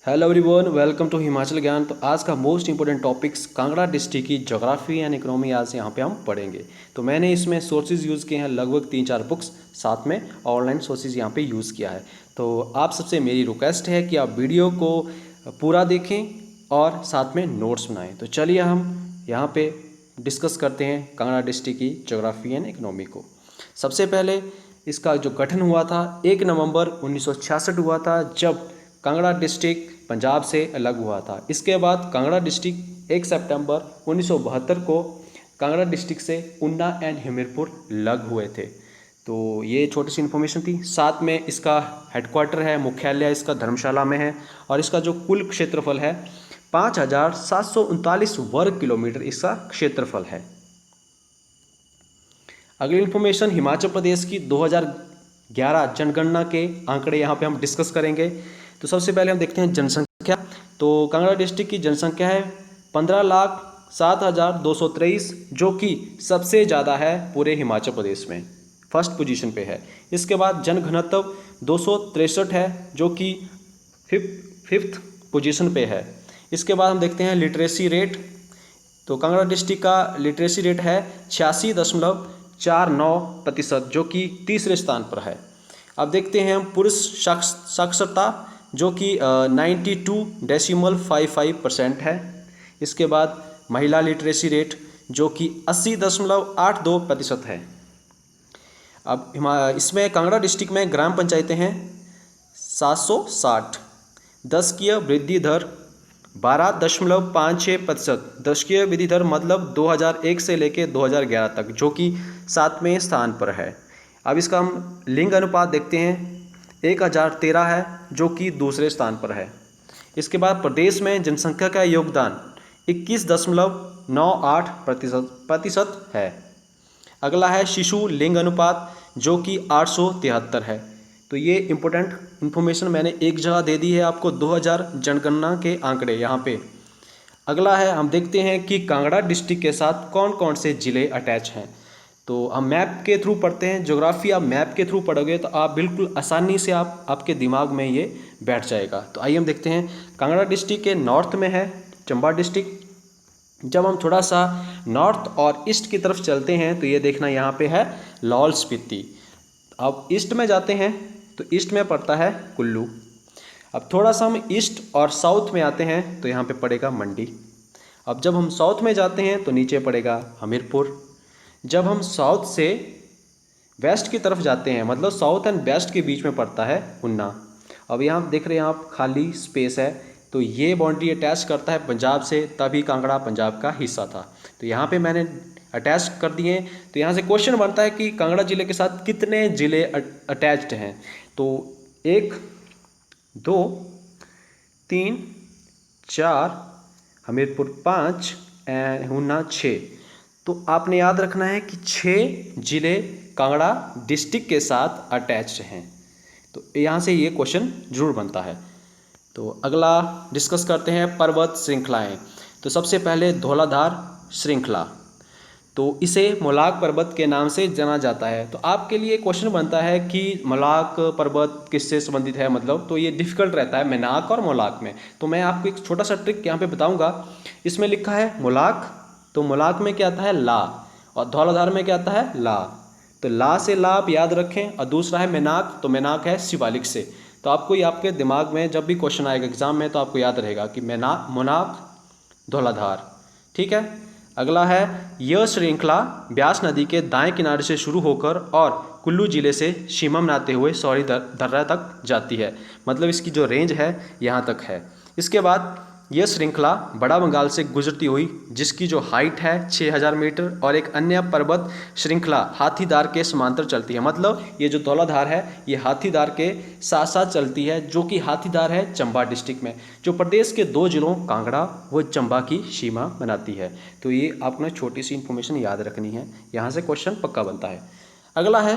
Hello everyone, welcome to Himachal Gyan. तो आज का most important topics Kangra district की ज्योग्राफी एंड इकोनॉमी आज यहाँ पे हम पढ़ेंगे। तो मैंने इसमें सोर्सेज यूज़ किए हैं, लगभग 3-4 बुक्स, साथ में ऑनलाइन सोर्सेज यहाँ पे यूज़ किया है। तो आप सबसे मेरी रिक्वेस्ट है कि आप वीडियो को पूरा देखें और साथ में नोट्स बनाएँ। तो चलिए हम यहाँ पे डिस्कस करते हैं कांगड़ा डिस्ट्रिक्ट की ज्योग्राफी एंड इकोनॉमी को। सबसे पहले इसका जो गठन हुआ था 1 नवंबर 1966 हुआ था, जब कांगड़ा डिस्ट्रिक्ट पंजाब से अलग हुआ था। इसके बाद कांगड़ा डिस्ट्रिक्ट 1 सितंबर 1972 को कांगड़ा डिस्ट्रिक्ट से ऊना एंड हमीरपुर अलग हुए थे। तो ये छोटी सी इन्फॉर्मेशन थी। साथ में इसका हेडक्वार्टर है, मुख्यालय इसका धर्मशाला में है, और इसका जो कुल क्षेत्रफल है 5739 वर्ग किलोमीटर इसका क्षेत्रफल है। अगली इन्फॉर्मेशन हिमाचल प्रदेश की 2011 जनगणना के आंकड़े यहाँ पे हम डिस्कस करेंगे। तो सबसे पहले हम देखते हैं जनसंख्या। तो कांगड़ा डिस्ट्रिक्ट की जनसंख्या है 15,07,223, जो कि सबसे ज़्यादा है पूरे हिमाचल प्रदेश में, फर्स्ट पोजीशन पे है। इसके बाद जनघनत्व 263 है, जो कि फिफ्थ पोजीशन पे है। इसके बाद हम देखते हैं लिटरेसी रेट। तो कांगड़ा डिस्ट्रिक्ट का लिटरेसी रेट है 86.49%, जो कि तीसरे स्थान पर है। अब देखते हैं हम पुरुष साक्षरता, जो कि 92.55% है। इसके बाद महिला लिटरेसी रेट, जो कि 80.82% है। अब इसमें कांगड़ा डिस्ट्रिक्ट में ग्राम पंचायतें हैं 760। दशकीय वृद्धि दर 12.56%। दशकीय वृद्धि दर मतलब 2001 से लेकर 2011 तक, जो कि 7वें स्थान पर है। अब इसका हम लिंग अनुपात देखते हैं 1013 है, जो कि दूसरे स्थान पर है। इसके बाद प्रदेश में जनसंख्या का योगदान 21.98% है। अगला है शिशु लिंग अनुपात, जो कि 873 है। तो ये इम्पोर्टेंट इन्फॉर्मेशन मैंने एक जगह दे दी है आपको, 2000 जनगणना के आंकड़े यहाँ पे। अगला है, हम देखते हैं कि कांगड़ा डिस्ट्रिक्ट के साथ कौन कौन से ज़िले अटैच हैं। तो हम मैप के थ्रू पढ़ते हैं। ज्योग्राफी आप मैप के थ्रू पढ़ोगे तो आप बिल्कुल आसानी से आपके दिमाग में ये बैठ जाएगा। तो आइए हम देखते हैं। कांगड़ा डिस्ट्रिक्ट के नॉर्थ में है चंबा डिस्ट्रिक्ट। जब हम थोड़ा सा नॉर्थ और ईस्ट की तरफ चलते हैं तो ये देखना यहाँ पे है लाहौल स्पीति। अब ईस्ट में जाते हैं तो ईस्ट में पड़ता है कुल्लू। अब थोड़ा सा हम ईस्ट और साउथ में आते हैं तो यहाँ पे पड़ेगा मंडी। अब जब हम साउथ में जाते हैं तो नीचे पड़ेगा हमीरपुर। जब हम साउथ से वेस्ट की तरफ जाते हैं, मतलब साउथ एंड वेस्ट के बीच में पड़ता है ऊना। अब यहाँ देख रहे हैं आप खाली स्पेस है, तो ये बाउंड्री अटैच करता है पंजाब से, तभी कांगड़ा पंजाब का हिस्सा था। तो यहाँ पे मैंने अटैच कर दिए। तो यहाँ से क्वेश्चन बनता है कि कांगड़ा जिले के साथ कितने ज़िले अटैच्ड हैं। तो 1, 2, 3, 4, हमीरपुर 5 एंड ऊना 6। तो आपने याद रखना है कि 6 ज़िले कांगड़ा डिस्ट्रिक्ट के साथ अटैच्ड हैं। तो यहाँ से ये क्वेश्चन जरूर बनता है। तो अगला डिस्कस करते हैं पर्वत श्रृंखलाएँ। तो सबसे पहले धौलाधार श्रृंखला, तो इसे मोलाक पर्वत के नाम से जाना जाता है। तो आपके लिए क्वेश्चन बनता है कि मोलाक पर्वत किससे संबंधित है, मतलब तो ये डिफिकल्ट रहता है मेनाक और मोलाक में। तो मैं आपको एक छोटा सा ट्रिक यहाँ पे बताऊँगा। इसमें लिखा है मोलाक, तो मोलाक में क्या आता है ला, और धौलाधार में क्या आता है ला। तो ला से ला आप याद रखें, और दूसरा है मेनाक, तो मेनाक है शिवालिक से। तो आपको ये आपके दिमाग में जब भी क्वेश्चन आएगा एग्जाम में तो आपको याद रहेगा कि मोनाक धौलाधार। ठीक है। अगला है यह श्रृंखला ब्यास नदी के दाएं किनारे से शुरू होकर और कुल्लू जिले से सीमा बनाते हुए सौरी दर्रा तक जाती है, मतलब इसकी जो रेंज है यहाँ तक है। इसके बाद यह श्रृंखला बड़ा बंगाल से गुजरती हुई, जिसकी जो हाइट है 6000 मीटर, और एक अन्य पर्वत श्रृंखला हाथीदार के समांतर चलती है। मतलब ये जो धौलाधार है ये हाथीदार के साथ साथ चलती है, जो कि हाथीदार है चंबा डिस्ट्रिक्ट में, जो प्रदेश के 2 जिलों कांगड़ा व चंबा की सीमा बनाती है। तो ये आपने छोटी सी इन्फॉर्मेशन याद रखनी है, यहाँ से क्वेश्चन पक्का बनता है। अगला है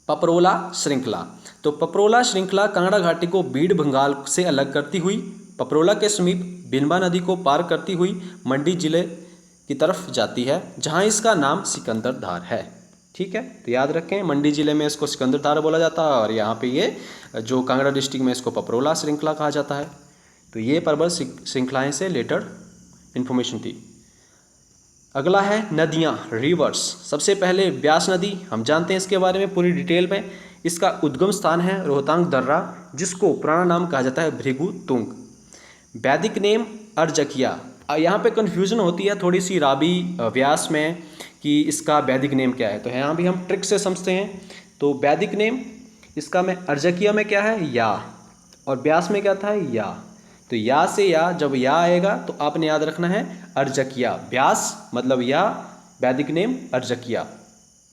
पपरोला श्रृंखला। तो पपरोला श्रृंखला कांगड़ा घाटी को बीड़ बंगाल से अलग करती हुई पपरोला के समीप बिनबा नदी को पार करती हुई मंडी जिले की तरफ जाती है, जहां इसका नाम सिकंदर धार है। ठीक है, तो याद रखें मंडी जिले में इसको सिकंदरधारा बोला जाता है और यहाँ पे ये जो कांगड़ा डिस्ट्रिक्ट में इसको पपरोला श्रृंखला कहा जाता है। तो ये पर्वत श्रृंखलाएँ से रिलेटेड इन्फॉर्मेशन थी। अगला है नदियाँ, रिवर्स। सबसे पहले ब्यास नदी, हम जानते हैं इसके बारे में पूरी डिटेल में। इसका उद्गम स्थान है रोहतांग दर्रा, जिसको पुराना नाम कहा जाता है भृगु तुंग। वैदिक नेम अर्जकिया। यहाँ पे कन्फ्यूजन होती है थोड़ी सी रावी व्यास में कि इसका वैदिक नेम क्या है, तो यहाँ भी हम ट्रिक से समझते हैं। तो वैदिक नेम इसका में अर्जकिया में क्या है, या, और व्यास में क्या था, या। तो या से या, जब या आएगा तो आपने याद रखना है अर्जकिया। व्यास मतलब या, वैदिक नेम अर्जकिया,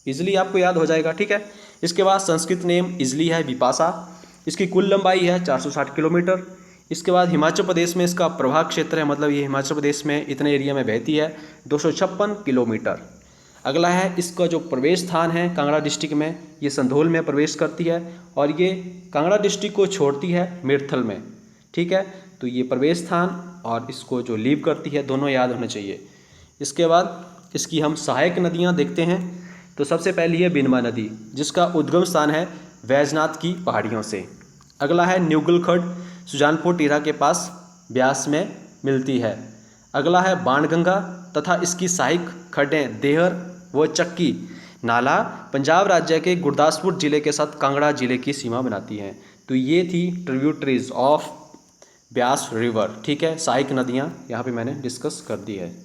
इजली आपको याद हो जाएगा, ठीक है। इसके बाद संस्कृत नेम इजली है विपाशा। इसकी कुल लंबाई है 460 किलोमीटर। इसके बाद हिमाचल प्रदेश में इसका प्रभाव क्षेत्र है, मतलब ये हिमाचल प्रदेश में इतने एरिया में बहती है, 256 किलोमीटर। अगला है इसका जो प्रवेश स्थान है कांगड़ा डिस्ट्रिक्ट में, ये संधोल में प्रवेश करती है और ये कांगड़ा डिस्ट्रिक्ट को छोड़ती है मिरथल में, ठीक है। तो ये प्रवेश स्थान और इसको जो लीव करती है, दोनों याद होने चाहिए। इसके बाद इसकी हम सहायक नदियाँ देखते हैं। तो सबसे पहली है बिनमा नदी, जिसका उद्गम स्थान है वैजनाथ की पहाड़ियों से। अगला है न्यूगल खड्ड, सुजानपुर टीरा के पास ब्यास में मिलती है। अगला है बाणगंगा तथा इसकी सहायक खड्डें देहर व चक्की नाला पंजाब राज्य के गुरदासपुर जिले के साथ कांगड़ा जिले की सीमा बनाती हैं। तो ये थी ट्रिब्यूटरीज ऑफ ब्यास रिवर, ठीक है। सहायक नदियाँ यहाँ पे मैंने डिस्कस कर दी है।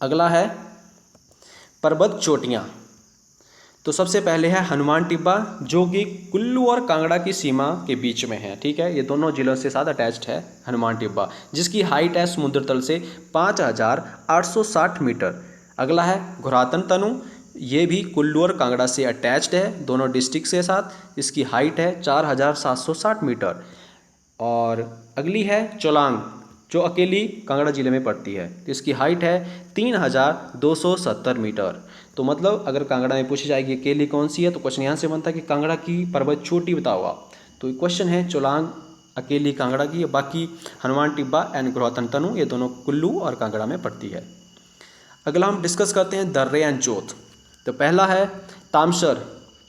अगला है पर्वत चोटियाँ। तो सबसे पहले है हनुमान टिब्बा, जो कि कुल्लू और कांगड़ा की सीमा के बीच में है, ठीक है। ये दोनों जिलों से साथ अटैच्ड है हनुमान टिब्बा, जिसकी हाइट है समुद्र तल से 5860 मीटर। अगला है घुरातन तनु, ये भी कुल्लू और कांगड़ा से अटैच्ड है, दोनों डिस्ट्रिक्ट से साथ। इसकी हाइट है 4760 मीटर। और अगली है चोलांग, जो अकेली कांगड़ा जिले में पड़ती है। तो इसकी हाइट है 3270 मीटर। तो मतलब अगर कांगड़ा में पूछी जाएगी अकेली कौन सी है, तो क्वेश्चन यहाँ से बनता है कि कांगड़ा की पर्वत चोटी बताओ आप। तो क्वेश्चन है चोलांग अकेली कांगड़ा की, बाकी हनुमान टिब्बा एंड घुरातन तनु ये दोनों कुल्लू और कांगड़ा में पड़ती है। अगला हम डिस्कस करते हैं दर्रे एंड जोत। तो पहला है तामसर,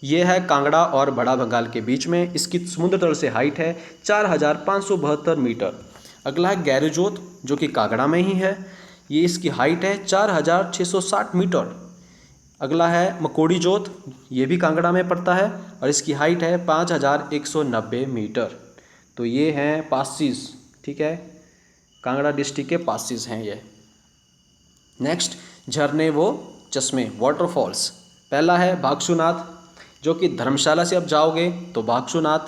ये है कांगड़ा और बड़ा बंगाल के बीच में। इसकी समुद्र तल से हाइट है 4572 मीटर। अगला है गैरोजोत, जो कि कांगड़ा में ही है, ये इसकी हाइट है 4660 मीटर। अगला है मकोड़ी जोत, ये भी कांगड़ा में पड़ता है और इसकी हाइट है 5190 मीटर। तो ये हैं पासिस, ठीक है, कांगड़ा डिस्ट्रिक्ट के पासिस हैं ये। नेक्स्ट झरने वो चश्मे, वाटरफॉल्स। पहला है भागसूनाथ, जो कि धर्मशाला से अब जाओगे तो भागसूनाथ,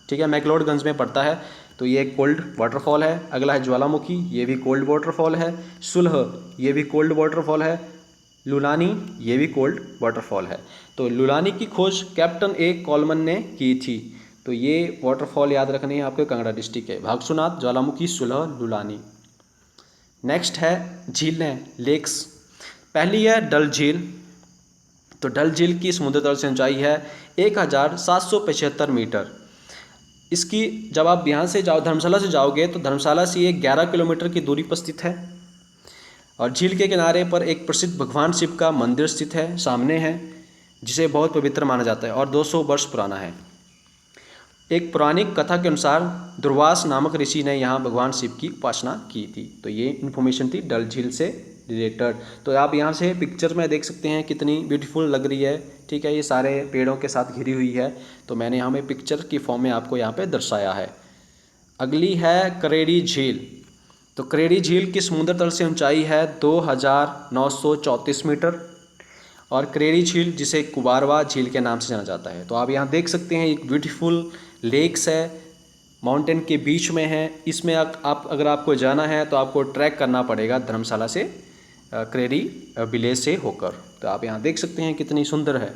ठीक है, मैक्लोडगंज में पड़ता है। तो ये कोल्ड वाटरफॉल है। अगला है ज्वालामुखी, ये भी कोल्ड वाटरफॉल है। सुलह, ये भी कोल्ड वाटरफॉल है। लुलानी, ये भी कोल्ड वाटरफॉल है। तो लुलानी की खोज कैप्टन ए कॉलमन ने की थी। तो ये वाटरफॉल याद रखने हैं आपके कांगड़ा डिस्ट्रिक्ट के, भागसूनाथ, ज्वालामुखी, सुलह, लुलानी। नेक्स्ट है झीलें, लेक्स। पहली है डल झील। तो डल झील की समुद्र तल से ऊंचाई है 1775 मीटर। इसकी जब आप यहाँ से जाओ, धर्मशाला से जाओगे, तो धर्मशाला से ये 11 किलोमीटर की दूरी पर स्थित है। और झील के किनारे पर एक प्रसिद्ध भगवान शिव का मंदिर स्थित है, सामने है, जिसे बहुत पवित्र माना जाता है और 200 वर्ष पुराना है। एक पौराणिक कथा के अनुसार दुर्वास नामक ऋषि ने यहाँ भगवान शिव की उपासना की थी। तो ये इन्फॉर्मेशन थी डल झील से रिलेटेड। तो आप यहाँ से पिक्चर में देख सकते हैं कितनी ब्यूटीफुल लग रही है, ठीक है। ये सारे पेड़ों के साथ घिरी हुई है, तो मैंने यहाँ में पिक्चर की फॉर्म में आपको यहाँ पे दर्शाया है। अगली है करेड़ी झील। तो करेड़ी झील की समुद्र तल से ऊंचाई है 2934 मीटर। और करेड़ी झील, जिसे कुबारवा झील के नाम से जाना जाता है। तो आप यहाँ देख सकते हैं एक ब्यूटीफुल लेक्स है, माउंटेन के बीच में है। इसमें आप अगर आपको जाना है तो आपको ट्रैक करना पड़ेगा धर्मशाला से करेड़ी विलेज से होकर। तो आप यहाँ देख सकते हैं कितनी सुंदर है।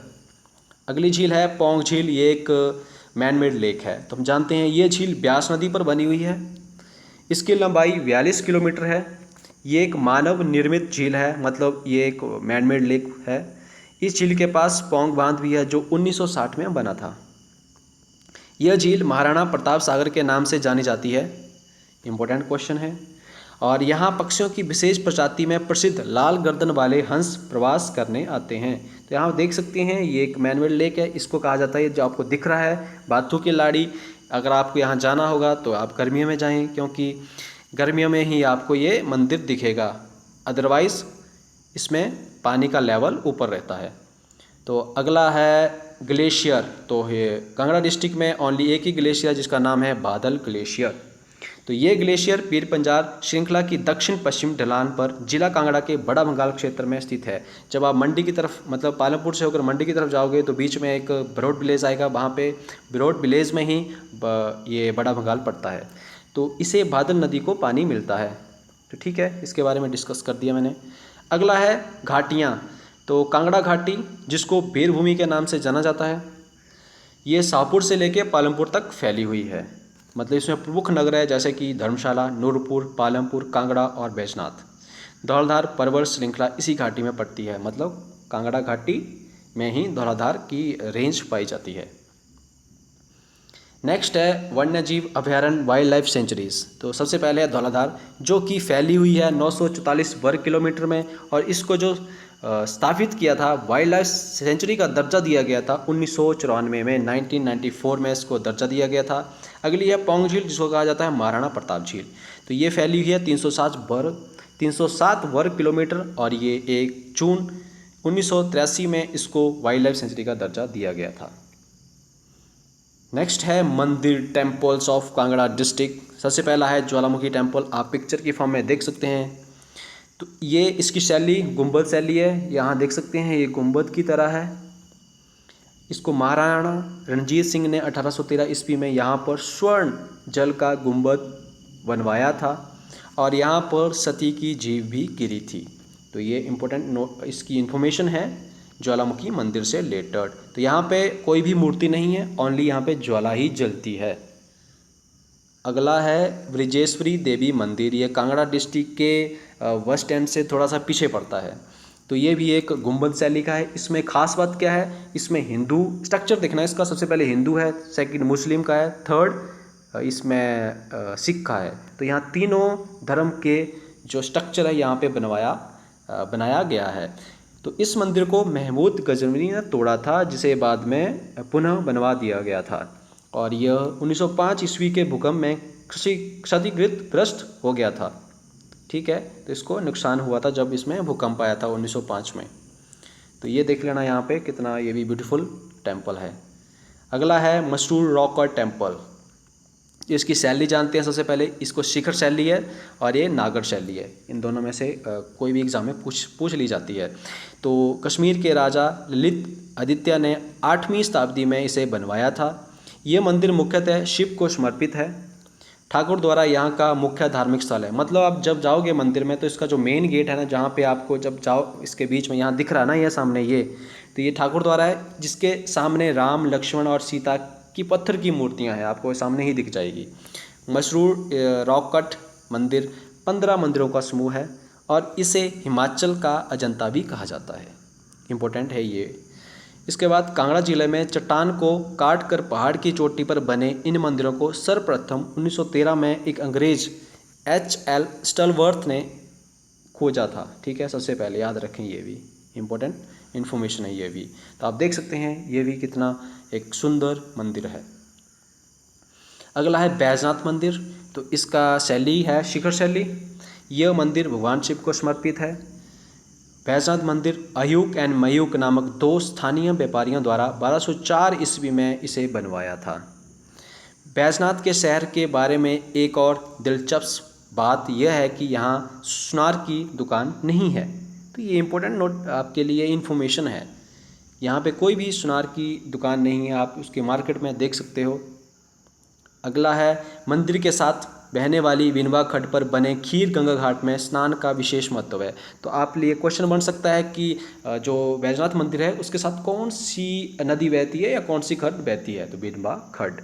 अगली झील है पोंग झील, ये एक मैन मेड लेक है। तो हम जानते हैं ये झील ब्यास नदी पर बनी हुई है। इसकी लंबाई 42 किलोमीटर है। ये एक मानव निर्मित झील है, मतलब ये एक मैन मेड लेक है। इस झील के पास पोंग बांध भी है, जो 1960 में बना था। यह झील महाराणा प्रताप सागर के नाम से जानी जाती है। इम्पोर्टेंट क्वेश्चन है। और यहाँ पक्षियों की विशेष प्रजाति में प्रसिद्ध लाल गर्दन वाले हंस प्रवास करने आते हैं। तो यहाँ देख सकते हैं ये एक मैनमेड लेक है, इसको कहा जाता है, जो आपको दिख रहा है बाथू की लाड़ी। अगर आपको यहाँ जाना होगा तो आप गर्मियों में जाएं, क्योंकि गर्मियों में ही आपको ये मंदिर दिखेगा, अदरवाइज़ इसमें पानी का लेवल ऊपर रहता है। तो अगला है ग्लेशियर। तो ये कांगड़ा डिस्ट्रिक्ट में ओनली एक ही ग्लेशियर जिसका नाम है बादल ग्लेशियर। तो ये ग्लेशियर पीर पंजाल श्रृंखला की दक्षिण पश्चिम ढलान पर जिला कांगड़ा के बड़ा भंगाल क्षेत्र में स्थित है। जब आप मंडी की तरफ, मतलब पालमपुर से होकर मंडी की तरफ जाओगे तो बीच में एक बिरोट विलेज आएगा, वहाँ पे बिरोट विलेज में ही ये बड़ा भंगाल पड़ता है। तो इसे बादल नदी को पानी मिलता है। तो ठीक है, इसके बारे में डिस्कस कर दिया मैंने। अगला है घाटियाँ। तो कांगड़ा घाटी, जिसको वीरभूमि के नाम से जाना जाता है, ये शाहपुर से लेके पालमपुर तक फैली हुई है। मतलब इसमें प्रमुख नगर है जैसे कि धर्मशाला, नूरपुर, पालमपुर, कांगड़ा और बैजनाथ। धौलाधार पर्वत श्रृंखला इसी घाटी में पड़ती है, मतलब कांगड़ा घाटी में ही धौलाधार की रेंज पाई जाती है। नेक्स्ट है वन्यजीव अभयारण्य वाइल्ड लाइफ सेंचुरीज। तो सबसे पहले है धौलाधार, जो कि फैली हुई है 944 वर्ग किलोमीटर में, और इसको जो स्थापित किया था, वाइल्ड लाइफ सेंचुरी का दर्जा दिया गया था 1994 में, 1994 में इसको दर्जा दिया गया था। अगली है पौंग झील, जिसको कहा जाता है महाराणा प्रताप झील। तो ये फैली हुई है 307 वर्ग किलोमीटर, और ये 1 जून 1983 में इसको वाइल्ड लाइफ सेंचुरी का दर्जा दिया गया था। नेक्स्ट है मंदिर, टेम्पल्स ऑफ कांगड़ा डिस्ट्रिक्ट। सबसे पहला है ज्वालामुखी टेम्पल, आप पिक्चर की फॉर्म में देख सकते हैं। तो ये इसकी शैली गुंबद शैली है, यहाँ देख सकते हैं ये गुंबद की तरह है। इसको महाराणा रणजीत सिंह ने 1813 ईस्वी में यहाँ पर स्वर्ण जल का गुंबद बनवाया था, और यहाँ पर सती की जीभ भी गिरी थी। तो ये इम्पोर्टेंट इसकी इन्फॉर्मेशन है ज्वालामुखी मंदिर से रिलेटेड। तो यहाँ पे कोई भी मूर्ति नहीं है, ओनली यहाँ पे ज्वाला ही जलती है। अगला है ब्रिजेश्वरी देवी मंदिर। ये कांगड़ा डिस्ट्रिक्ट के वेस्ट एंड से थोड़ा सा पीछे पड़ता है। तो ये भी एक गुंबद शैली का है। इसमें खास बात क्या है, इसमें हिंदू स्ट्रक्चर देखना है इसका। सबसे पहले हिंदू है, सेकंड मुस्लिम का है, थर्ड इसमें सिख का है। तो यहाँ तीनों धर्म के जो स्ट्रक्चर है यहाँ पे बनाया गया है। तो इस मंदिर को महमूद गजनवी ने तोड़ा था, जिसे बाद में पुनः बनवा दिया गया था, और यह 1905 ईस्वी के भूकंप में क्षतिग्रस्त हो गया था। ठीक है, तो इसको नुकसान हुआ था जब इसमें भूकंप आया था 1905 में। तो ये देख लेना यहाँ पे कितना ये भी ब्यूटीफुल टेम्पल है। अगला है मशहूर रॉक कट टेम्पल। इसकी शैली जानते हैं। सबसे पहले इसको शिखर शैली है और ये नागर शैली है। इन दोनों में से कोई भी एग्जाम में पूछ ली जाती है। तो कश्मीर के राजा ललित आदित्य ने 8वीं शताब्दी में इसे बनवाया था। ये मंदिर मुख्यतः शिव को समर्पित है। ठाकुर द्वारा यहाँ का मुख्य धार्मिक स्थल है। मतलब आप जब जाओगे मंदिर में तो इसका जो मेन गेट है ना, जहाँ पे आपको जब जाओ इसके बीच में यहाँ दिख रहा ना, ये सामने ये, तो ये ठाकुर द्वारा है, जिसके सामने राम, लक्ष्मण और सीता की पत्थर की मूर्तियाँ हैं, आपको सामने ही दिख जाएगी। मशहूर रॉक कट मंदिर 15 मंदिरों का समूह है और इसे हिमाचल का अजंता भी कहा जाता है। इम्पोर्टेंट है ये। इसके बाद कांगड़ा जिले में चट्टान को काट कर पहाड़ की चोटी पर बने इन मंदिरों को सर्वप्रथम 1913 में एक अंग्रेज H.L. स्टलवर्थ ने खोजा था। ठीक है, सबसे पहले याद रखें, ये भी इम्पोर्टेंट इन्फॉर्मेशन है ये भी। तो आप देख सकते हैं ये भी कितना एक सुंदर मंदिर है। अगला है बैजनाथ मंदिर। तो इसका शैली है शिखर शैली। यह मंदिर भगवान शिव को समर्पित है। बैजनाथ मंदिर अयूक एंड मयूक नामक 2 स्थानीय व्यापारियों द्वारा 1204 ईस्वी में इसे बनवाया था। बैजनाथ के शहर के बारे में एक और दिलचस्प बात यह है कि यहाँ सुनार की दुकान नहीं है। तो ये इम्पोर्टेंट नोट आपके लिए इन्फॉर्मेशन है। यहाँ पे कोई भी सुनार की दुकान नहीं है, आप उसके मार्केट में देख सकते हो। अगला है मंदिर के साथ बहने वाली विनवा खड्ड पर बने खीर गंगा घाट में स्नान का विशेष महत्व है। तो आप लिए क्वेश्चन बन सकता है कि जो बैजनाथ मंदिर है उसके साथ कौन सी नदी बहती है या कौन सी खड्ड बहती है, तो विनवा खड्ड।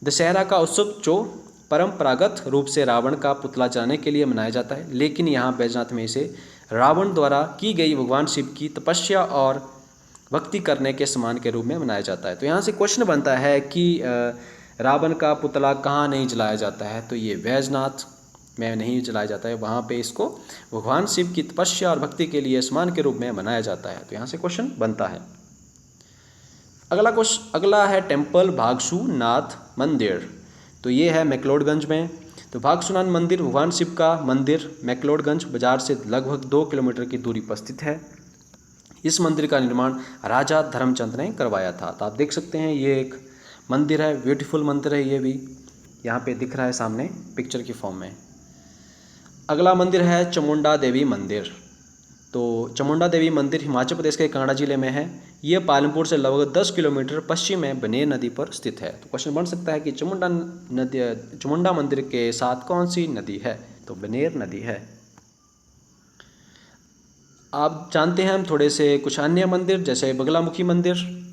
दशहरा का उत्सव जो परंपरागत रूप से रावण का पुतला जलाने के लिए मनाया जाता है, लेकिन यहाँ बैजनाथ में इसे रावण द्वारा की गई भगवान शिव की तपस्या और भक्ति करने के समान के रूप में मनाया जाता है। तो यहाँ से क्वेश्चन बनता है कि रावण का पुतला कहाँ नहीं जलाया जाता है, तो ये बैजनाथ में नहीं जलाया जाता है, वहाँ पे इसको भगवान शिव की तपस्या और भक्ति के लिए स्मरण के रूप में मनाया जाता है। तो यहाँ से क्वेश्चन बनता है। अगला है टेम्पल भागसू नाथ मंदिर। तो ये है मैक्लोडगंज में। तो भागसूनाथ मंदिर भगवान शिव का मंदिर मैक्लोडगंज बाजार से लगभग 2 किलोमीटर की दूरी पर स्थित है। इस मंदिर का निर्माण राजा धर्मचंद ने करवाया था। तो आप देख सकते हैं ये एक मंदिर है, ब्यूटीफुल मंदिर है, ये भी यहाँ पे दिख रहा है सामने पिक्चर की फॉर्म में। अगला मंदिर है चामुंडा देवी मंदिर। तो चामुंडा देवी मंदिर हिमाचल प्रदेश के कांगड़ा जिले में है। ये पालमपुर से लगभग 10 किलोमीटर पश्चिम में बनेर नदी पर स्थित है। तो क्वेश्चन बन सकता है कि चामुंडा मंदिर के साथ कौन सी नदी है? तो बनेर नदी है। आप जानते हैं हम थोड़े से कुछ अन्य मंदिर, जैसे बगलामुखी मंदिर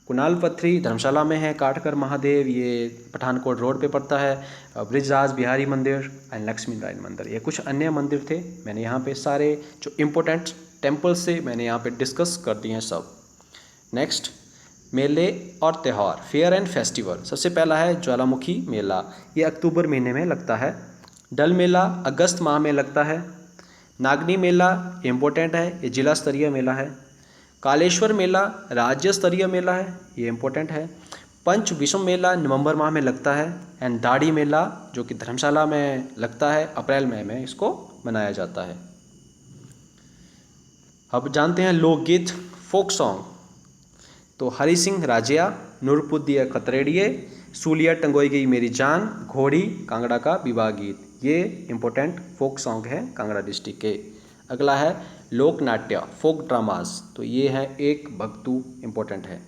कुणाल पथरी धर्मशाला में है, काटकर महादेव ये पठानकोट रोड पे पड़ता है, ब्रिजराज बिहारी मंदिर एंड लक्ष्मी नारायण मंदिर, ये कुछ अन्य मंदिर थे। मैंने यहाँ पे सारे जो इम्पोर्टेंट टेम्पल्स से मैंने यहाँ पे डिस्कस कर दिए हैं सब। नेक्स्ट, मेले और त्यौहार, फेयर एंड फेस्टिवल। सबसे पहला है ज्वालामुखी मेला, ये अक्टूबर महीने में लगता है। डल मेला अगस्त माह में लगता है। नागनी मेला इम्पोर्टेंट है, ये जिला स्तरीय मेला है। कालेश्वर मेला राज्य स्तरीय मेला है, ये इम्पोर्टेंट है। पंच विषम मेला नवंबर माह में लगता है। एंड दाढ़ी मेला जो कि धर्मशाला में लगता है, अप्रैल मई में इसको मनाया जाता है। अब जानते हैं लोकगीत फोक सॉन्ग। तो हरि सिंह राजिया, नूरपुदिया खतरेड़िए, सूलिया टंगोई गई मेरी जान, घोड़ी कांगड़ा का विवाह गीत, ये इम्पोर्टेंट फोक सॉन्ग है कांगड़ा डिस्ट्रिक्ट के। अगला है लोक नाट्य फोक ड्रामास। तो ये है एक भक्तु इम्पोर्टेंट है।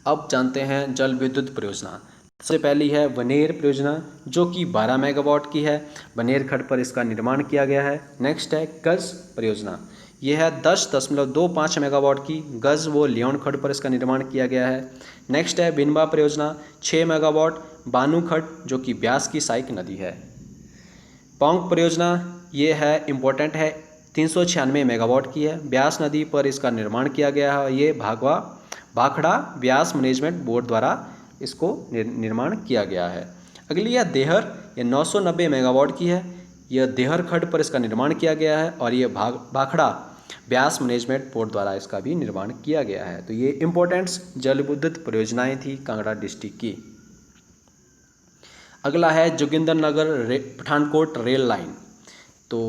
अब जानते हैं जल विद्युत परियोजना। सबसे पहली है बनेर परियोजना जो कि 12 मेगावाट की है। बनेर खड्ड पर इसका निर्माण किया गया है। नेक्स्ट है गज परियोजना, यह है 10.25 मेगावाट की। गज वो लियोन खड्ड पर इसका निर्माण किया गया है। नेक्स्ट है बिनबा परियोजना 6 मेगावाट, बानू खड्ड जो कि ब्यास की सहायक नदी है। पोंग परियोजना ये है इम्पोर्टेंट है, 396 मेगावाट की है। ब्यास नदी पर इसका निर्माण किया गया है। ये भाखड़ा ब्यास मैनेजमेंट बोर्ड द्वारा इसको निर्माण किया गया है। अगली है देहर, ये 990 मेगावाट की है। यह देहर खड्ड पर इसका निर्माण किया गया है और ये भाखड़ा ब्यास मैनेजमेंट बोर्ड द्वारा इसका भी निर्माण किया गया है। तो ये इम्पोर्टेंट्स जल विद्युत परियोजनाएँ थी कांगड़ा डिस्ट्रिक्ट की। अगला है जोगिंदरनगर पठानकोट रेल लाइन। तो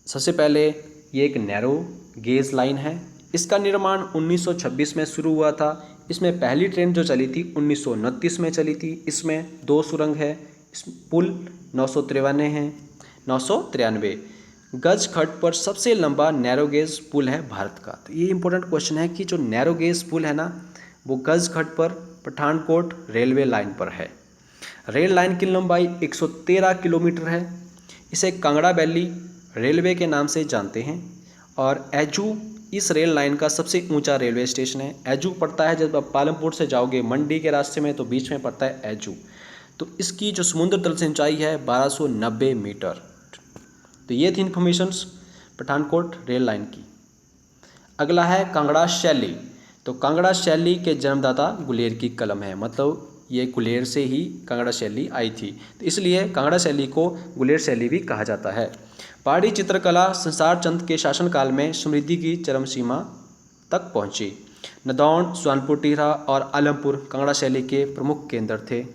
सबसे पहले ये एक नैरो गेज लाइन है। इसका निर्माण 1926 में शुरू हुआ था। इसमें पहली ट्रेन जो चली थी 1929 में चली थी। इसमें 2 सुरंग है। इस पुल 993 गज खड्ड पर सबसे लंबा नैरो गेज पुल है भारत का। तो ये इंपॉर्टेंट क्वेश्चन है कि जो नैरो गेज पुल है ना, वो गज खड्ड पर पठानकोट रेलवे लाइन पर है। रेल लाइन की लंबाई 113 किलोमीटर है। इसे कांगड़ा वैली रेलवे के नाम से जानते हैं। और एजू इस रेल लाइन का सबसे ऊंचा रेलवे स्टेशन है। एजू पड़ता है, जब आप पालमपुर से जाओगे मंडी के रास्ते में तो बीच में पड़ता है एजू। तो इसकी जो समुद्र तल से ऊंचाई है 1290 मीटर। तो ये थी इन्फॉर्मेशंस पठानकोट रेल लाइन की। अगला है कांगड़ा शैली। तो कांगड़ा शैली के जन्मदाता गुलेर की कलम है, मतलब ये गुलेर से ही कांगड़ा शैली आई थी, तो इसलिए कांगड़ा शैली को गुलेर शैली भी कहा जाता है। पहाड़ी चित्रकला संसार चंद के शासनकाल में समृद्धि की चरम सीमा तक पहुंची। नदौन, सुल्तानपुर टीरा और आलमपुर कांगड़ा शैली के प्रमुख केंद्र थे।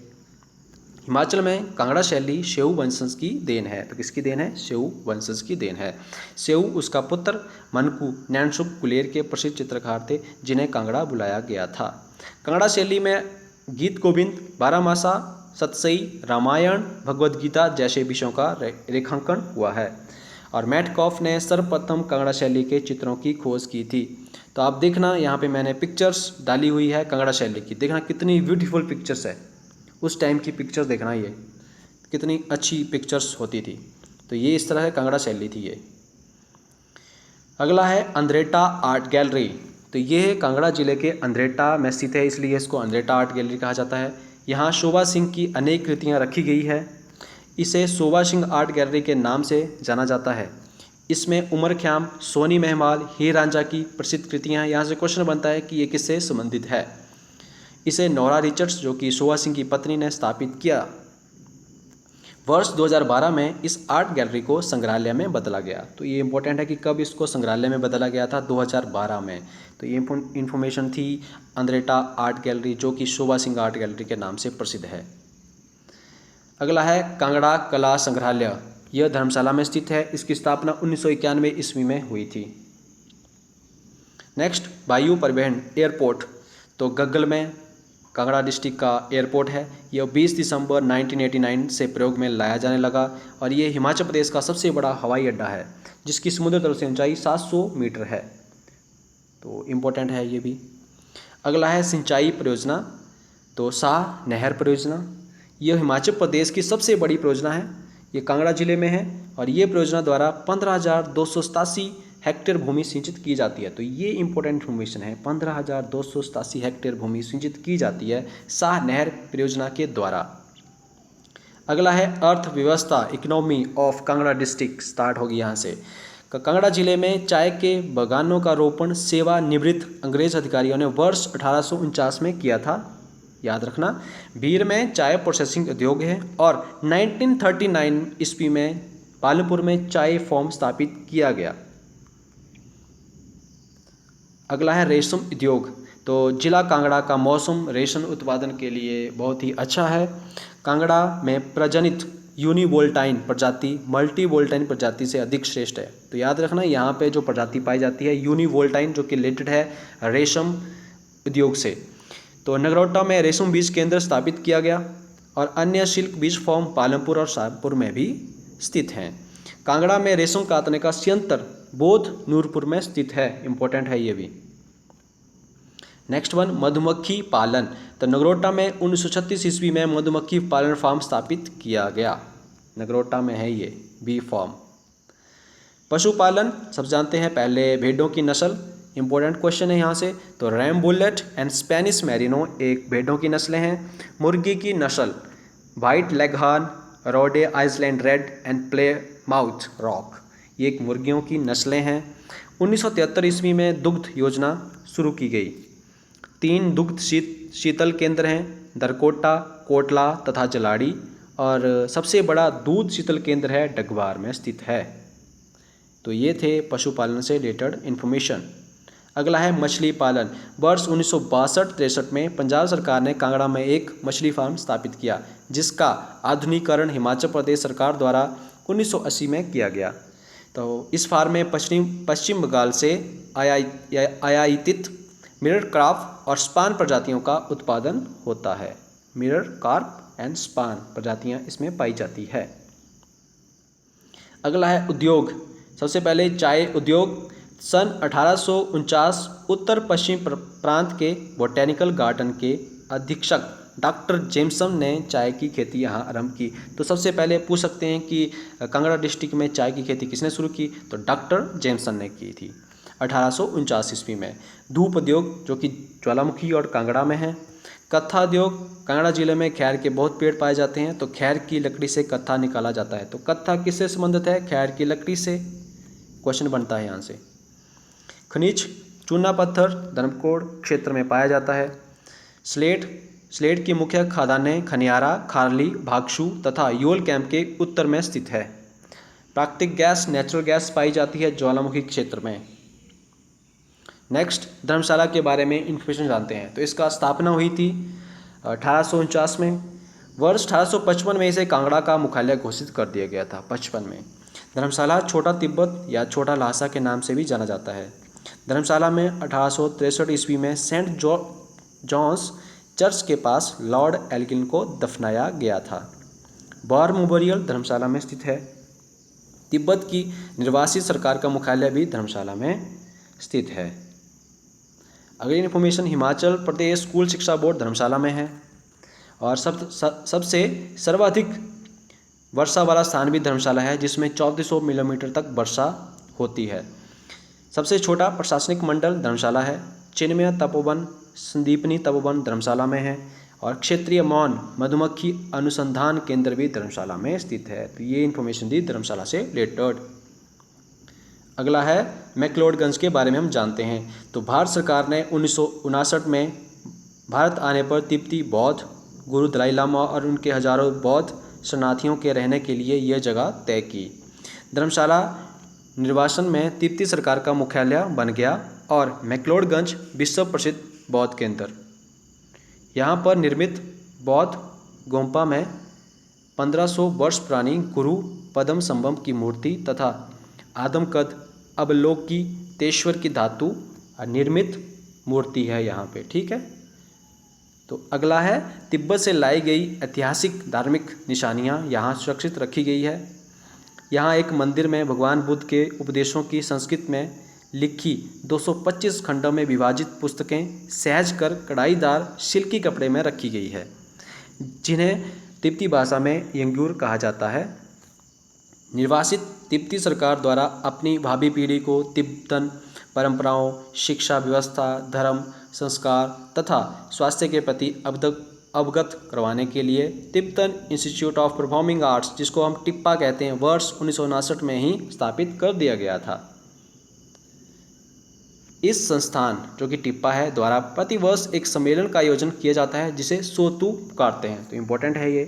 हिमाचल में कांगड़ा शैली सेऊ वंशज की देन है। तो किसकी देन है? सेऊ वंशज की देन है। सेऊ उसका पुत्र मनकू नैनसुख गुलेर के प्रसिद्ध चित्रकार थे, जिन्हें कांगड़ा बुलाया गया था। कांगड़ा शैली में गीत गोविंद, बारहमासा, सतसई, रामायण, भगवद गीता जैसे विषयों का रेखांकन हुआ है। और मैटकॉफ ने सर्वप्रथम कांगड़ा शैली के चित्रों की खोज की थी। तो आप देखना यहाँ पे मैंने पिक्चर्स डाली हुई है कांगड़ा शैली की, देखना कितनी ब्यूटीफुल पिक्चर्स है। उस टाइम की पिक्चर्स देखना, ये कितनी अच्छी पिक्चर्स होती थी। तो ये इस तरह कांगड़ा शैली थी ये। अगला है अंद्रेटा आर्ट गैलरी। तो ये कांगड़ा जिले के अंद्रेटा में स्थित है, इसलिए इसको अंद्रेटा आर्ट गैलरी कहा जाता है। यहाँ शोभा सिंह की अनेक कृतियाँ रखी गई है। इसे शोभा सिंह आर्ट गैलरी के नाम से जाना जाता है। इसमें उमर ख़्याम, सोनी महमाल, हीर रांझा की प्रसिद्ध कृतियाँ हैं। यहाँ से क्वेश्चन बनता है कि ये किससे संबंधित है। इसे नोरा रिचर्ड्स जो कि शोभा सिंह की पत्नी ने स्थापित किया। वर्ष 2012 में इस आर्ट गैलरी को संग्रहालय में बदला गया। तो ये इंपॉर्टेंट है कि कब इसको संग्रहालय में बदला गया था, 2012 में। तो ये इन्फॉर्मेशन थी अंद्रेटा आर्ट गैलरी, जो कि शोभा सिंह आर्ट गैलरी के नाम से प्रसिद्ध है। अगला है कांगड़ा कला संग्रहालय, यह धर्मशाला में स्थित है। इसकी स्थापना 1991 ईस्वी में हुई थी। नेक्स्ट, वायु परिवहन एयरपोर्ट, तो गग्गल में कांगड़ा डिस्ट्रिक्ट का एयरपोर्ट है। यह 20 दिसंबर 1989 से प्रयोग में लाया जाने लगा और ये हिमाचल प्रदेश का सबसे बड़ा हवाई अड्डा है, जिसकी समुद्र तल से ऊंचाई 700 मीटर है। तो इम्पोर्टेंट है ये भी। अगला है सिंचाई परियोजना, तो शाह नहर परियोजना, यह हिमाचल प्रदेश की सबसे बड़ी परियोजना है। ये कांगड़ा जिले में है और ये परियोजना द्वारा 15,287 हेक्टेयर भूमि सिंचित की जाती है। तो ये इंपॉर्टेंट इन्फॉर्मेशन है, 15,287 हेक्टेयर भूमि सिंचित की जाती है शाह नहर परियोजना के द्वारा। अगला है अर्थव्यवस्था, economy of Kangra district, start होगी यहाँ से। कांगड़ा जिले में चाय के बागानों का रोपण सेवानिवृत्त अंग्रेज अधिकारियों ने वर्ष 1849 में किया था, याद रखना। भीर में चाय प्रोसेसिंग उद्योग है और 1939 ईस्वी में पालमपुर में चाय फार्म स्थापित किया गया। अगला है रेशम उद्योग, तो जिला कांगड़ा का मौसम रेशम उत्पादन के लिए बहुत ही अच्छा है। कांगड़ा में प्रजनित यूनिवोल्टाइन प्रजाति मल्टीवोल्टाइन प्रजाति से अधिक श्रेष्ठ है। तो याद रखना, यहाँ पे जो प्रजाति पाई जाती है यूनिवोल्टाइन, जो कि रिलेटेड है रेशम उद्योग से। तो नगरोटा में रेशम बीज केंद्र स्थापित किया गया और अन्य सिल्क बीज फॉर्म पालमपुर और शाहपुर में भी स्थित हैं। कांगड़ा में रेशम कातने का संयंत्र बोध नूरपुर में स्थित है, इंपॉर्टेंट है ये भी। नेक्स्ट वन, मधुमक्खी पालन, तो नगरोटा में 1936 ईस्वी में मधुमक्खी पालन फार्म स्थापित किया गया। नगरोटा में है ये बी फार्म। पशुपालन सब जानते हैं, पहले भेड़ों की नस्ल, इंपॉर्टेंट क्वेश्चन है यहाँ से। तो Rambouillet and Spanish Merino एक भेड़ों की नस्लें हैं। मुर्गी की नस्ल white Leghorn, Rhode Island Red and Plymouth Rock, ये एक मुर्गियों की नस्लें हैं। 1973 ईस्वी में दुग्ध योजना शुरू की गई। 3 दुग्ध शीतल केंद्र हैं, दरकोटा, कोटला तथा जलाड़ी, और सबसे बड़ा दूध शीतल केंद्र है डगवार में स्थित है। तो ये थे पशुपालन से रिलेटेड इन्फॉर्मेशन। अगला है मछली पालन। वर्ष 1962-63 में पंजाब सरकार ने कांगड़ा में एक मछली फार्म स्थापित किया, जिसका आधुनिकीकरण हिमाचल प्रदेश सरकार द्वारा 1980 में किया गया। तो इस फार्म में पश्चिम बंगाल से आयातित मिरर कार्प और स्पान प्रजातियों का उत्पादन होता है। मिरर कार्प एंड स्पान प्रजातियां इसमें पाई जाती है। अगला है उद्योग। सबसे पहले चाय उद्योग। सन 1849 उत्तर पश्चिम प्रांत के बोटेनिकल गार्डन के अधीक्षक डॉक्टर जेमसन ने चाय की खेती यहाँ आरंभ की। तो सबसे पहले पूछ सकते हैं कि कांगड़ा डिस्ट्रिक्ट में चाय की खेती किसने शुरू की, तो डॉक्टर जेमसन ने की थी 1849 ईस्वी में। धूप उद्योग जो कि ज्वालामुखी और कांगड़ा में है। कत्था उद्योग, कांगड़ा जिले में खैर के बहुत पेड़ पाए जाते हैं, तो खैर की लकड़ी से कत्था निकाला जाता है। तो कत्था किससे संबंधित है, खैर की लकड़ी से, क्वेश्चन बनता है यहाँ से। खनिज, चूना पत्थर धर्मकोड क्षेत्र में पाया जाता है। स्लेट की मुख्य खदानें खनियारा, खारली, भागसू तथा योल कैंप के उत्तर में स्थित है। प्राकृतिक गैस, नेचुरल गैस पाई जाती है ज्वालामुखी क्षेत्र में। नेक्स्ट, धर्मशाला के बारे में इन्फॉर्मेशन जानते हैं। तो इसका स्थापना हुई थी 1849 में। वर्ष 1855 में इसे कांगड़ा का मुख्यालय घोषित कर दिया गया था। 55 में धर्मशाला छोटा तिब्बत या छोटा लहासा के नाम से भी जाना जाता है। धर्मशाला में 1863 ईस्वी में सेंट जॉन्स चर्च के पास लॉर्ड एल्गिन को दफनाया गया था। वॉर मेमोरियल धर्मशाला में स्थित है। तिब्बत की निर्वासित सरकार का मुख्यालय भी धर्मशाला में स्थित है। अगली इन्फॉर्मेशन, हिमाचल प्रदेश स्कूल शिक्षा बोर्ड धर्मशाला में है और सबसे सर्वाधिक वर्षा वाला स्थान भी धर्मशाला है, जिसमें 3400 मिलीमीटर तक वर्षा होती है। सबसे छोटा प्रशासनिक मंडल धर्मशाला है। चिन्मय तपोवन, संदीपनी तपोवन धर्मशाला में है और क्षेत्रीय मौन मधुमक्खी अनुसंधान केंद्र भी धर्मशाला में स्थित है। तो ये इन्फॉर्मेशन दी धर्मशाला से रिलेटेड। अगला है मैक्लोडगंज के बारे में हम जानते हैं। तो भारत सरकार ने 1959 में भारत आने पर तिब्बती बौद्ध गुरु दलाई लामा और उनके हजारों बौद्ध शरणार्थियों के रहने के लिए यह जगह तय की। धर्मशाला निर्वासन में तिब्बती सरकार का मुख्यालय बन गया और मैक्लोडगंज विश्व प्रसिद्ध बौद्ध केंद्र। यहाँ पर निर्मित बौद्ध गोम्पा में 1500 वर्ष पुरानी गुरु पद्म संभव की मूर्ति तथा आदमकद अवलोकितेश्वर की धातु निर्मित मूर्ति है यहाँ पे। ठीक है, तो अगला है तिब्बत से लाई गई ऐतिहासिक धार्मिक निशानियाँ यहाँ सुरक्षित रखी गई है। यहाँ एक मंदिर में भगवान बुद्ध के उपदेशों की संस्कृत में लिखी 225 खंडों में विभाजित पुस्तकें सहज कर कढ़ाईदार सिल्की कपड़े में रखी गई है, जिन्हें तिब्बती भाषा में यंगूर कहा जाता है। निर्वासित तिब्बती सरकार द्वारा अपनी भावी पीढ़ी को तिब्बतन परंपराओं, शिक्षा व्यवस्था, धर्म, संस्कार तथा स्वास्थ्य के प्रति अवगत करवाने के लिए Tibetan institute of performing arts, जिसको हम टिप्पा कहते हैं, वर्ष 1959 में ही स्थापित कर दिया गया था। इस संस्थान जो कि टिप्पा है द्वारा प्रतिवर्ष एक सम्मेलन का आयोजन किया जाता है जिसे सोतु पुकारते हैं। तो इम्पोर्टेंट है ये।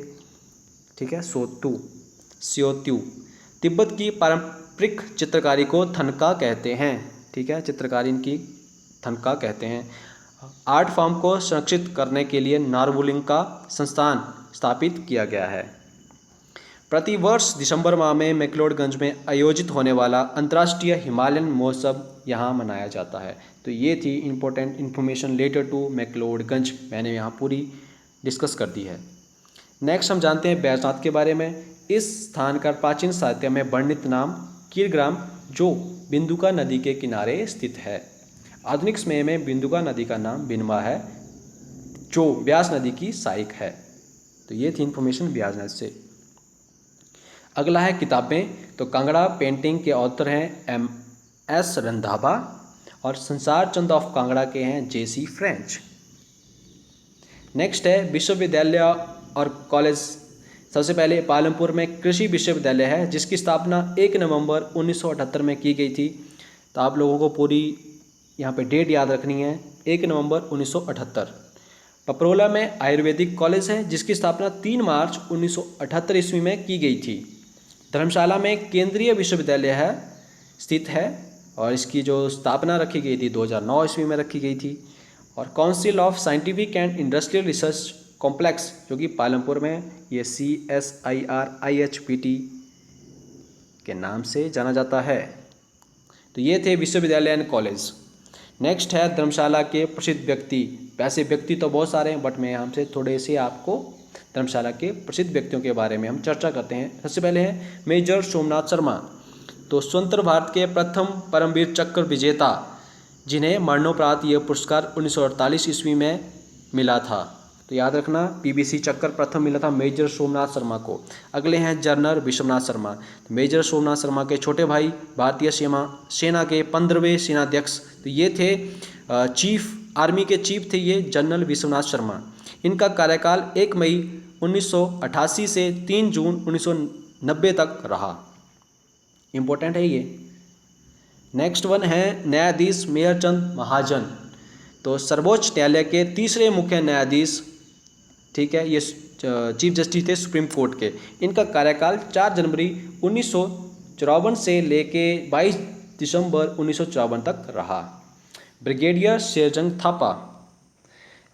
ठीक है, स्योत्यू तिब्बत की पारंपरिक चित्रकारी को थनका कहते हैं। ठीक है, चित्रकारी इनकी थनका कहते हैं। आर्ट फॉर्म को संरक्षित करने के लिए नारवुलिंग का संस्थान स्थापित किया गया है। प्रतिवर्ष दिसंबर माह में मैक्लोडगंज में आयोजित होने वाला अंतर्राष्ट्रीय हिमालयन महोत्सव यहाँ मनाया जाता है। तो ये थी important information related to McLeodganj, मैंने यहाँ पूरी डिस्कस कर दी है। नेक्स्ट हम जानते हैं बैजनाथ के बारे में। इस स्थान का प्राचीन साहित्य में वर्णित नाम कीरग्राम, जो बिंदुका नदी के किनारे स्थित है। आधुनिक समय में बिंदुका नदी का नाम बिनवा है, जो ब्यास नदी की सहायक है। तो ये थी इन्फॉर्मेशन ब्यासनाथ से। अगला है किताबें। तो कांगड़ा पेंटिंग के ऑथर हैं MS रंधावा और संसार चंद ऑफ कांगड़ा के हैं JC फ्रेंच। नेक्स्ट है विश्वविद्यालय और कॉलेज। सबसे पहले पालमपुर में कृषि विश्वविद्यालय है, जिसकी स्थापना 1 नवंबर 1978 में की गई थी। तो आप लोगों को पूरी यहाँ पे डेट याद रखनी है, 1 नवंबर 1978। पपरोला में आयुर्वेदिक कॉलेज है, जिसकी स्थापना 3 मार्च 1978 ईस्वी में की गई थी। धर्मशाला में केंद्रीय विश्वविद्यालय है स्थित है और इसकी जो स्थापना रखी गई थी 2009 ईस्वी में रखी गई थी। और council of scientific and industrial research complex, जो कि पालमपुर में, ये CSIR-IHPT के नाम से जाना जाता है। तो ये थे विश्वविद्यालय एंड कॉलेज। नेक्स्ट है धर्मशाला के प्रसिद्ध व्यक्ति। वैसे व्यक्ति तो बहुत सारे हैं, बट मैं यहाँ से थोड़े से आपको धर्मशाला के प्रसिद्ध व्यक्तियों के बारे में हम चर्चा करते हैं। सबसे पहले हैं मेजर सोमनाथ शर्मा। तो स्वतंत्र भारत के प्रथम परमवीर चक्र विजेता, जिन्हें मरणोपरांत यह पुरस्कार 1948 ईस्वी में मिला था। तो याद रखना, PBC चक्र प्रथम मिला था मेजर सोमनाथ शर्मा को। अगले हैं जनरल विश्वनाथ शर्मा। तो मेजर सोमनाथ शर्मा के छोटे भाई भारतीय सेना के 15वें सेनाध्यक्ष। तो ये थे चीफ आर्मी के चीफ थे ये जनरल विश्वनाथ शर्मा। इनका कार्यकाल 1 मई 1988 से 3 जून 1990 तक रहा। इम्पोर्टेंट है ये। नेक्स्ट वन है न्यायाधीश मेहरचंद महाजन। तो सर्वोच्च न्यायालय के तीसरे मुख्य न्यायाधीश, ठीक है, ये चीफ जस्टिस थे सुप्रीम कोर्ट के। इनका कार्यकाल 4 जनवरी 1954 से लेके 22 दिसंबर 1954 तक रहा। ब्रिगेडियर शेरजंग थापा,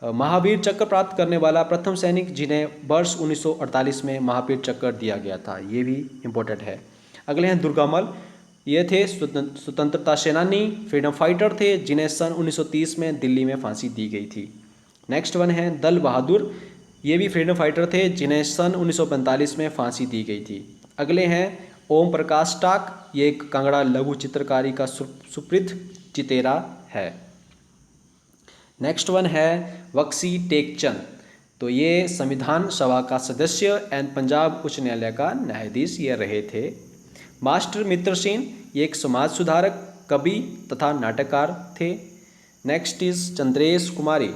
महावीर चक्र प्राप्त करने वाला प्रथम सैनिक, जिन्हें वर्ष 1948 में महावीर चक्र दिया गया था। ये भी इम्पोर्टेंट है। अगले हैं दुर्गामल। ये थे स्वतंत्रता सेनानी, फ्रीडम फाइटर थे, जिन्हें सन 1930 में दिल्ली में फांसी दी गई थी। नेक्स्ट वन है दल बहादुर। ये भी फ्रीडम फाइटर थे, जिन्हें सन 1945 में फांसी दी गई थी। अगले हैं ओम प्रकाश टाक। ये एक कांगड़ा लघु चित्रकारी का सुप्रसिद्ध चितेरा है। नेक्स्ट वन है बख्शी टेकचंद। तो ये संविधान सभा का सदस्य एंड पंजाब उच्च न्यायालय का न्यायाधीश ये रहे थे। मास्टर मित्र सेन, ये एक समाज सुधारक, कवि तथा नाटककार थे। नेक्स्ट इज चंद्रेश कुमारी।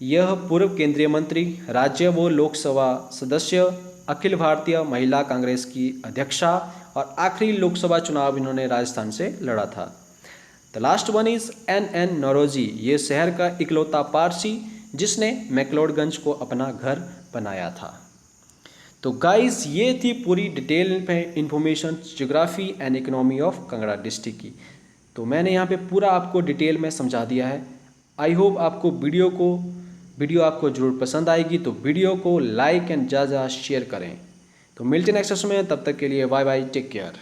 यह पूर्व केंद्रीय मंत्री, राज्य व लोकसभा सदस्य, अखिल भारतीय महिला कांग्रेस की अध्यक्षा और आखिरी लोकसभा चुनाव इन्होंने राजस्थान से लड़ा था। The last one is NN Naoroji. ये शहर का इकलौता पारसी, जिसने मैक्लोडगंज को अपना घर बनाया था। तो गाइस ये थी पूरी detail information geography and economy of Kangra district की। तो मैंने यहाँ पे पूरा आपको डिटेल में समझा दिया है। आई होप आपको वीडियो आपको ज़रूर पसंद आएगी, तो वीडियो को लाइक एंड ज़्यादा शेयर करें। तो मिलते हैं नेक्स्ट में, तब तक के लिए बाय बाय, टेक केयर।